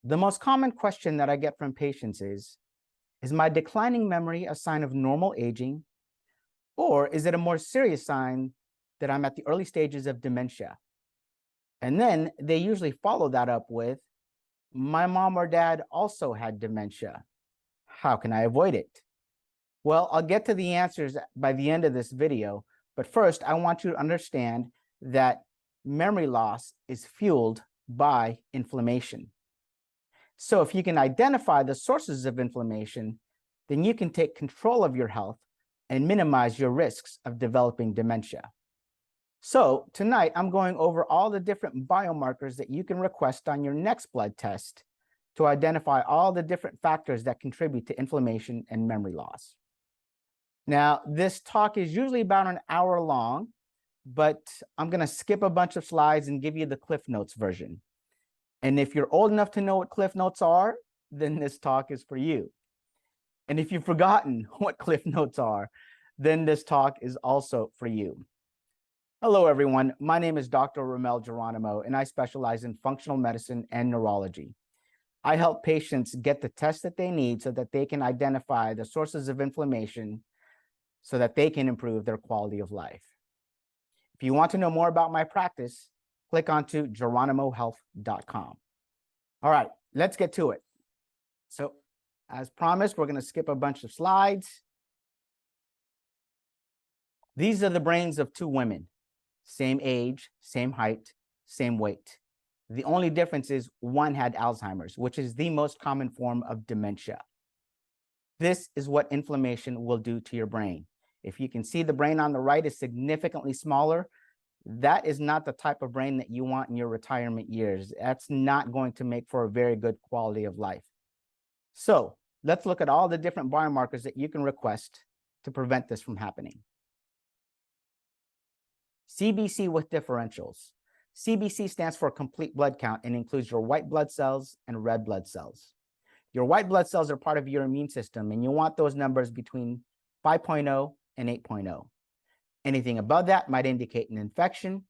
The most common question that I get from patients is my declining memory a sign of normal aging, or is it a more serious sign that I'm at the early stages of dementia? And then they usually follow that up with, my mom or dad also had dementia. How can I avoid it? Well, I'll get to the answers by the end of this video, but first I want you to understand that memory loss is fueled by inflammation. So if you can identify the sources of inflammation, then you can take control of your health and minimize your risks of developing dementia. So tonight, I'm going over all the different biomarkers that you can request on your next blood test to identify all the different factors that contribute to inflammation and memory loss. Now, this talk is usually about an hour long, but I'm going to skip a bunch of slides and give you the Cliff Notes version. And if you're old enough to know what Cliff Notes are, then this talk is for you. And if you've forgotten what Cliff Notes are, then this talk is also for you. Hello, everyone. My name is Dr. Rommel Geronimo, and I specialize in functional medicine and neurology. I help patients get the tests that they need so that they can identify the sources of inflammation so that they can improve their quality of life. If you want to know more about my practice, click onto geronimohealth.com. All right, let's get to it. So as promised, we're going to skip a bunch of slides. These are the brains of two women. Same age, same height, same weight. The only difference is one had Alzheimer's, which is the most common form of dementia. This is what inflammation will do to your brain. If you can see the brain on the right is significantly smaller, that is not the type of brain that you want in your retirement years. That's not going to make for a very good quality of life. So let's look at all the different biomarkers that you can request to prevent this from happening. CBC with differentials. CBC stands for complete blood count and includes your white blood cells and red blood cells. Your white blood cells are part of your immune system, and you want those numbers between 5.0 and 8.0. Anything above that might indicate an infection.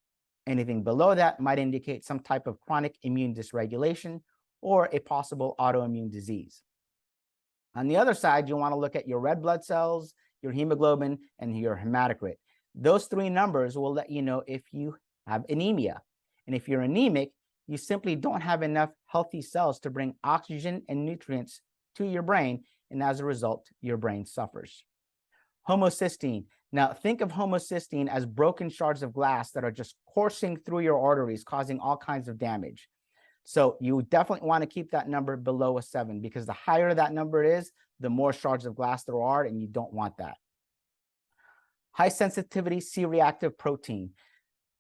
Anything below that might indicate some type of chronic immune dysregulation or a possible autoimmune disease. On the other side, you want to look at your red blood cells, your hemoglobin, and your hematocrit. Those three numbers will let you know if you have anemia. And if you're anemic, you simply don't have enough healthy cells to bring oxygen and nutrients to your brain, and as a result, your brain suffers. Homocysteine. Now, think of homocysteine as broken shards of glass that are just coursing through your arteries, causing all kinds of damage. So you definitely want to keep that number below a 7, because the higher that number is, the more shards of glass there are, and you don't want that. High sensitivity C-reactive protein.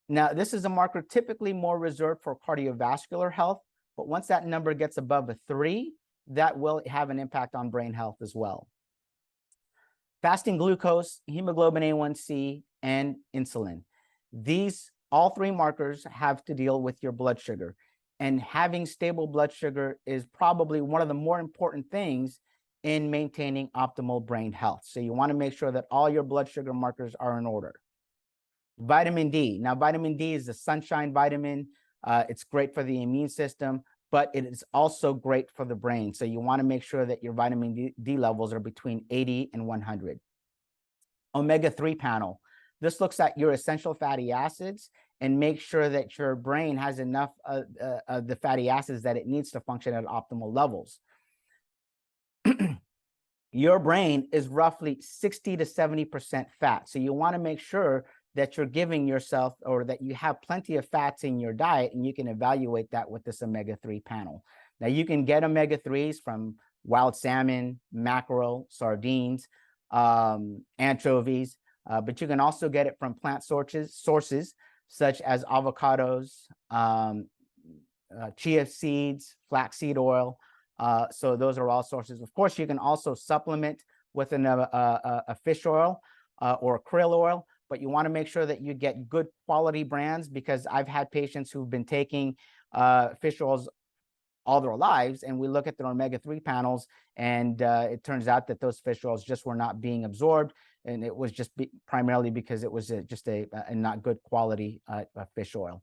Now, this is a marker typically more reserved for cardiovascular health, but once that number gets above a 3, that will have an impact on brain health as well. Fasting glucose, hemoglobin A1C, and insulin. These, all three markers have to deal with your blood sugar. And having stable blood sugar is probably one of the more important things in maintaining optimal brain health. So you want to make sure that all your blood sugar markers are in order. Vitamin D. Now, vitamin D is the sunshine vitamin. It's great for the immune system, but it is also great for the brain. So you want to make sure that your vitamin D levels are between 80 and 100. Omega-3 panel. This looks at your essential fatty acids and make sure that your brain has enough of the fatty acids that it needs to function at optimal levels. Your brain is roughly 60 to 70% fat. So you want to make sure that you're giving yourself, or that you have plenty of fats in your diet, and you can evaluate that with this omega-3 panel. Now, you can get omega-3s from wild salmon, mackerel, sardines, anchovies, but you can also get it from plant sources such as avocados, chia seeds, flaxseed oil. So those are all sources. Of course, you can also supplement with a fish oil or krill oil, but you want to make sure that you get good quality brands, because I've had patients who've been taking fish oils all their lives, and we look at their omega-3 panels, and it turns out that those fish oils just were not being absorbed, and it was just primarily because it was just a not good quality fish oil.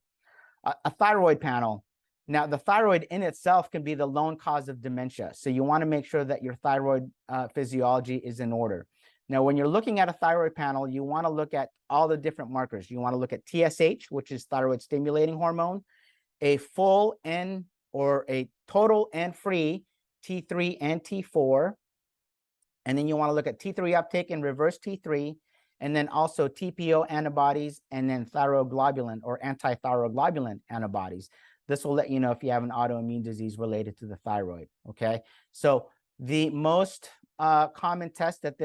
A thyroid panel. Now, the thyroid in itself can be the lone cause of dementia. So you want to make sure that your thyroid physiology is in order. Now, when you're looking at a thyroid panel, you want to look at all the different markers. You want to look at TSH, which is thyroid stimulating hormone, a full and or a total and free T3 and T4. And then you want to look at T3 uptake and reverse T3, and then also TPO antibodies, and then thyroglobulin or antithyroglobulin antibodies. This will let you know if you have an autoimmune disease related to the thyroid, okay? So the most common test that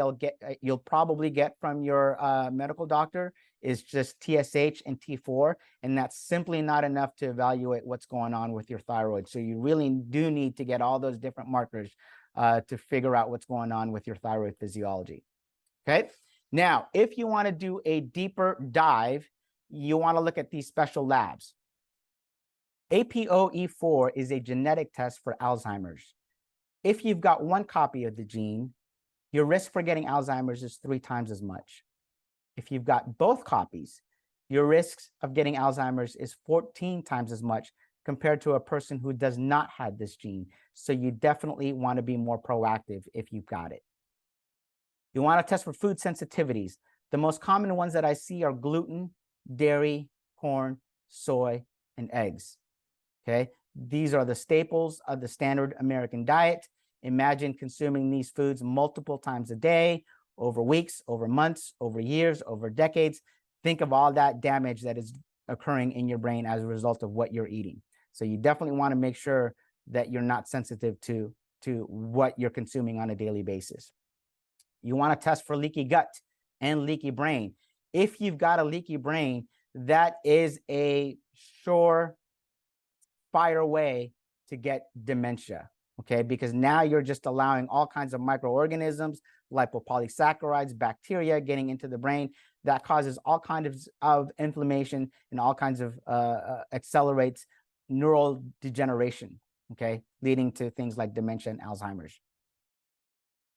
you'll probably get from your medical doctor is just TSH and T4, and that's simply not enough to evaluate what's going on with your thyroid. So you really do need to get all those different markers to figure out what's going on with your thyroid physiology, okay? Now, if you want to do a deeper dive, you want to look at these special labs. APOE4 is a genetic test for Alzheimer's. If you've got one copy of the gene, your risk for getting Alzheimer's is 3 times as much. If you've got both copies, your risks of getting Alzheimer's is 14 times as much compared to a person who does not have this gene. So you definitely want to be more proactive if you've got it. You want to test for food sensitivities. The most common ones that I see are gluten, dairy, corn, soy, and eggs. Okay, these are the staples of the standard American diet. Imagine consuming these foods multiple times a day, over weeks, over months, over years, over decades. Think of all that damage that is occurring in your brain as a result of what you're eating. So you definitely want to make sure that you're not sensitive to what you're consuming on a daily basis. You want to test for leaky gut and leaky brain. If you've got a leaky brain, that is a sure fire way to get dementia, okay? Because now you're just allowing all kinds of microorganisms, lipopolysaccharides, bacteria getting into the brain. That causes all kinds of inflammation and all kinds of accelerates neural degeneration, okay? Leading to things like dementia and Alzheimer's.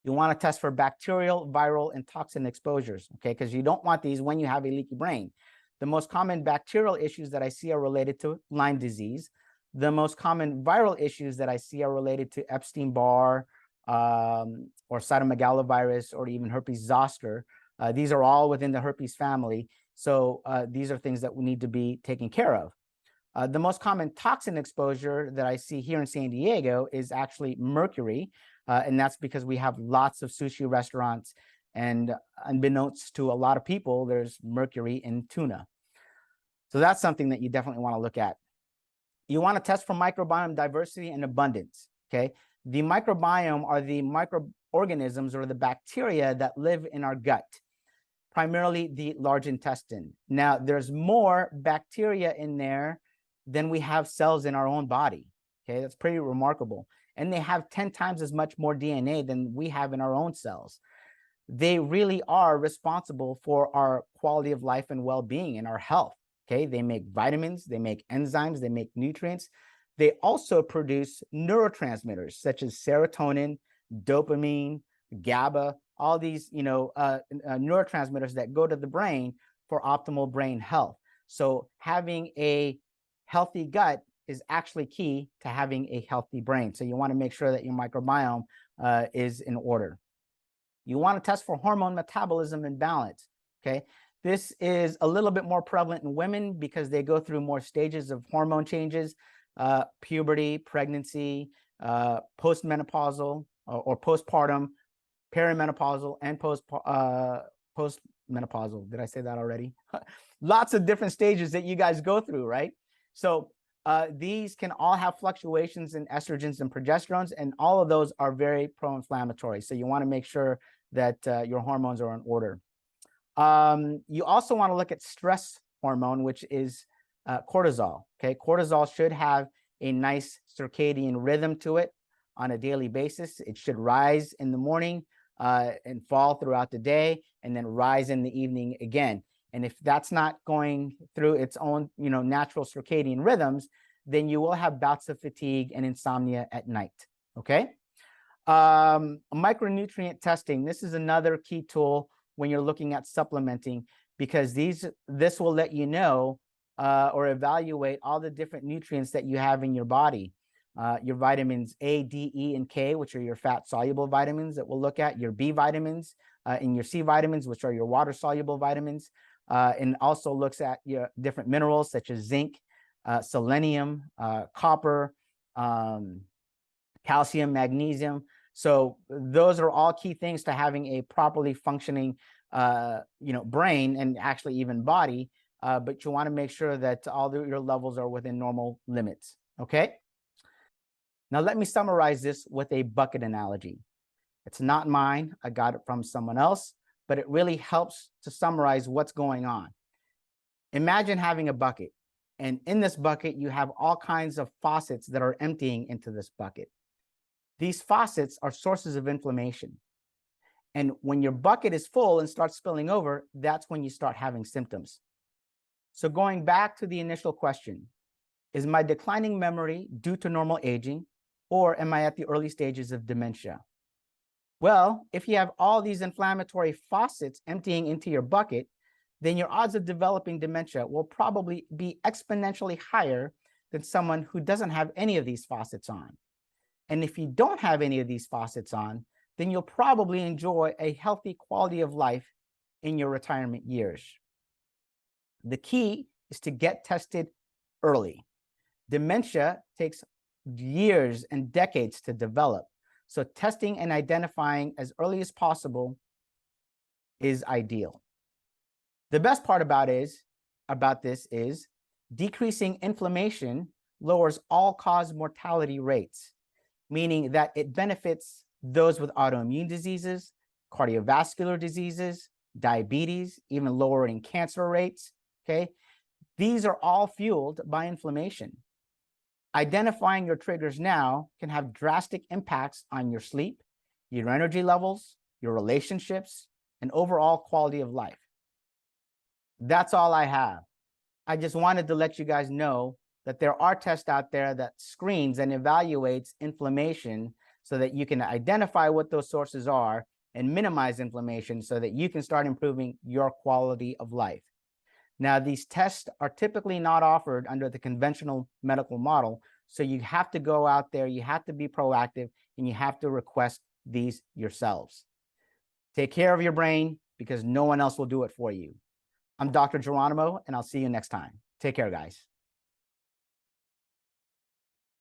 You want to test for bacterial, viral, and toxin exposures, okay? Because you don't want these when you have a leaky brain. The most common bacterial issues that I see are related to Lyme disease. The most common viral issues that I see are related to Epstein-Barr or cytomegalovirus or even herpes zoster. These are all within the herpes family. So these are things that we need to be taken care of. The most common toxin exposure that I see here in San Diego is actually mercury. And that's because we have lots of sushi restaurants, and unbeknownst to a lot of people, there's mercury in tuna. So that's something that you definitely want to look at. You want to test for microbiome diversity and abundance, okay? The microbiome are the microorganisms or the bacteria that live in our gut, primarily the large intestine. Now, there's more bacteria in there than we have cells in our own body, okay? That's pretty remarkable. And they have 10 times as much more DNA than we have in our own cells. They really are responsible for our quality of life and well-being and our health. Okay, they make vitamins, they make enzymes, they make nutrients. They also produce neurotransmitters such as serotonin, dopamine, GABA, all these neurotransmitters that go to the brain for optimal brain health. So having a healthy gut is actually key to having a healthy brain. So you want to make sure that your microbiome is in order. You want to test for hormone metabolism and balance, okay? This is a little bit more prevalent in women because they go through more stages of hormone changes, puberty, pregnancy, postmenopausal or postpartum, perimenopausal, and postmenopausal. Did I say that already? Lots of different stages that you guys go through, right? So these can all have fluctuations in estrogens and progesterones, and all of those are very pro-inflammatory. So you want to make sure that your hormones are in order. You also want to look at stress hormone, which is cortisol. Okay, cortisol should have a nice circadian rhythm to it on a daily basis. It should rise in the morning and fall throughout the day, and then rise in the evening again. And if that's not going through its own, natural circadian rhythms, then you will have bouts of fatigue and insomnia at night. Okay. Micronutrient testing. This is another key tool when you're looking at supplementing, because this will let you know or evaluate all the different nutrients that you have in your body. Your vitamins A, D, E, and K, which are your fat-soluble vitamins that we'll look at, your B vitamins, and your C vitamins, which are your water-soluble vitamins, and also looks at your different minerals such as zinc, selenium, copper, calcium, magnesium. So those are all key things to having a properly functioning, brain and actually even body. But you want to make sure that all your levels are within normal limits. Okay. Now let me summarize this with a bucket analogy. It's not mine. I got it from someone else, but it really helps to summarize what's going on. Imagine having a bucket, and in this bucket, you have all kinds of faucets that are emptying into this bucket. These faucets are sources of inflammation. And when your bucket is full and starts spilling over, that's when you start having symptoms. So going back to the initial question, is my declining memory due to normal aging, or am I at the early stages of dementia? Well, if you have all these inflammatory faucets emptying into your bucket, then your odds of developing dementia will probably be exponentially higher than someone who doesn't have any of these faucets on. And if you don't have any of these faucets on, then you'll probably enjoy a healthy quality of life in your retirement years. The key is to get tested early. Dementia takes years and decades to develop. So testing and identifying as early as possible is ideal. The best part about this is decreasing inflammation lowers all-cause mortality rates, meaning that it benefits those with autoimmune diseases, cardiovascular diseases, diabetes, even lowering cancer rates, okay? These are all fueled by inflammation. Identifying your triggers now can have drastic impacts on your sleep, your energy levels, your relationships, and overall quality of life. That's all I have. I just wanted to let you guys know that there are tests out there that screens and evaluates inflammation so that you can identify what those sources are and minimize inflammation so that you can start improving your quality of life. Now, these tests are typically not offered under the conventional medical model, so you have to go out there, you have to be proactive, and you have to request these yourselves. Take care of your brain because no one else will do it for you. I'm Dr. Geronimo, and I'll see you next time. Take care, guys.